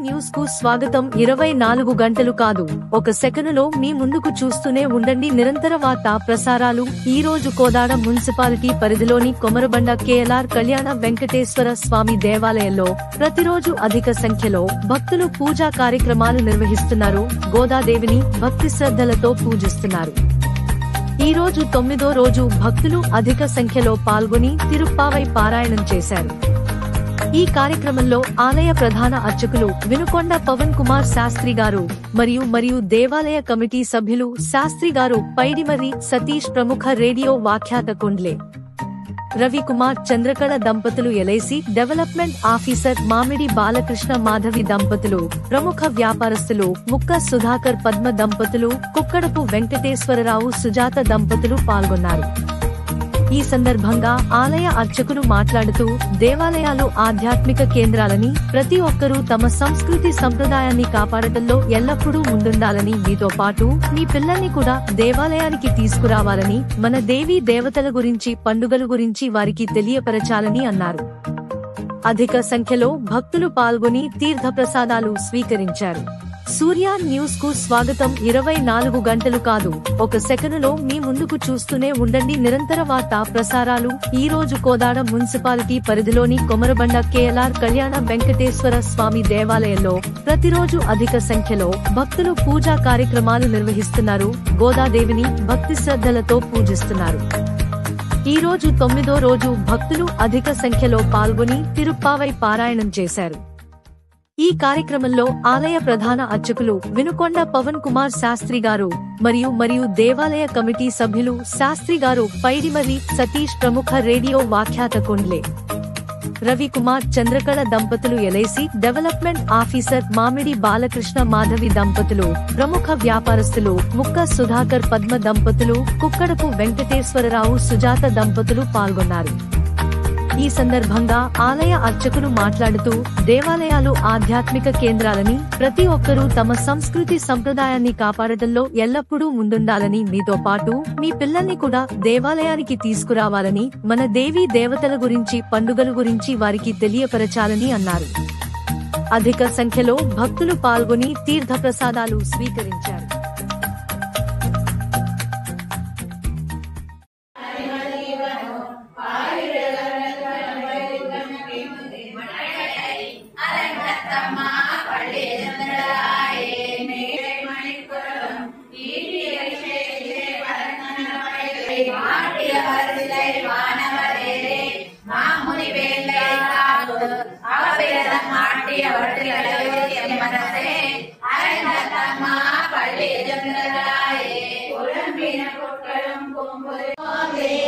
News కు స్వాగతం. 24 గంటలు కాదు, ఒక సెకనులో మీ ముందుకు చూస్తూనే ఉండండి. నిరంతర వార్తా ప్రసారాలు. ఈ రోజు కోదాడ మున్సిపాలిటీ పరిధిలోని కొమరబండ కేఎల్ఆర్ కళ్యాణ వెంకటేశ్వర స్వామి దేవాలయంలో ప్రతిరోజు అధిక సంఖ్యలో భక్తులు పూజా కార్యక్రమాలు నిర్వహిస్తున్నారు. గోదాదేవిని భక్తి శ్రద్ధలతో పూజిస్తున్నారు. ఈ రోజు 9వ రోజు భక్తులు అధిక సంఖ్యలో పాల్గొని తిరుప్పావై పారాయణం చేశారు. ఈ కార్యక్రమంలో ఆలయ ప్రధాన అర్చకులు వినుకొండ పవన్ కుమార్ శాస్త్రి గారు మరియు దేవాలయ కమిటీ సభ్యులు శాస్త్రి గారు, పైడిమర్రి సతీష్, ప్రముఖ రేడియో వ్యాఖ్యాత కొండ్లే రవికుమార్, చంద్రకళ దంపతులు, ఎల్ఐసి డెవలప్మెంట్ ఆఫీసర్ మామిడి బాలకృష్ణ మాధవి దంపతులు, ప్రముఖ వ్యాపారస్తులు ముక్క సుధాకర్, పద్మ దంపతులు, కుక్కడపు వెంకటేశ్వరరావు, సుజాత దంపతులు పాల్గొన్నారు. ఈ సందర్భంగా ఆలయ అర్చకులు మాట్లాడుతూ, దేవాలయాలు ఆధ్యాత్మిక కేంద్రాలని, ప్రతి ఒక్కరూ తమ సంస్కృతి సంప్రదాయాన్ని కాపాడటంలో ఎల్లప్పుడూ ముందుండాలని, మీతో పాటు మీ పిల్లల్ని కూడా దేవాలయానికి తీసుకురావాలని, మన దేవీ దేవతల గురించి, పండుగల గురించి వారికి తెలియపరచాలని అన్నారు. అధిక సంఖ్యలో భక్తులు పాల్గొని తీర్థప్రసాదాలు స్వీకరించారు. సూర్య న్యూస్ కు స్వాగతం. 24 గంటలు కాదు, ఒక సెకనులో మీ ముందుకు చూస్తూనే ఉండండి. నిరంతర వార్తా ప్రసారాలు. ఈ రోజు కోదాడ మున్సిపాలిటీ పరిధిలోని కొమరబండ కేఎల్ఆర్ కళ్యాణ వెంకటేశ్వర స్వామి దేవాలయంలో ప్రతిరోజు అధిక సంఖ్యలో భక్తులు పూజా కార్యక్రమాలు నిర్వహిస్తున్నారు. గోదాదేవిని భక్తి శ్రద్ధలతో పూజిస్తున్నారు. ఈ రోజు 9వ రోజు భక్తులు అధిక సంఖ్యలో పాల్గొని తిరుప్పావై పారాయణం చేశారు. ఈ కార్యక్రమంలో ఆలయ ప్రధాన అర్చకులు వినుకొండ పవన్ కుమార్ శాస్త్రి గారు మరియు దేవాలయ కమిటీ సభ్యులు శాస్త్రి గారు, పైడిమర్రి సతీష్, ప్రముఖ రేడియో వ్యాఖ్యాత కొండ్లే రవికుమార్, చంద్రకళ దంపతులు, ఎల్ఐసి డెవలప్మెంట్ ఆఫీసర్ మామిడి బాలకృష్ణ మాధవి దంపతులు, ప్రముఖ వ్యాపారస్తులు ముక్క సుధాకర్, పద్మ దంపతులు, కుక్కడపు వెంకటేశ్వరరావు, సుజాత దంపతులు పాల్గొన్నారు. ఈ సందర్భంగా ఆలయ అర్చకులు మాట్లాడుతూ, దేవాలయాలు ఆధ్యాత్మిక కేంద్రాలని, ప్రతి ఒక్కరూ తమ సంస్కృతి సంప్రదాయాన్ని కాపాడటంలో ఎల్లప్పుడూ ముందుండాలని, మీతో పాటు మీ పిల్లల్ని కూడా దేవాలయానికి తీసుకురావాలని, మన దేవీ దేవతల గురించి, పండుగల గురించి వారికి తెలియపరచాలని అన్నారు. అధిక సంఖ్యలో భక్తులు పాల్గొని తీర్థప్రసాదాలు స్వీకరించారు. Amen.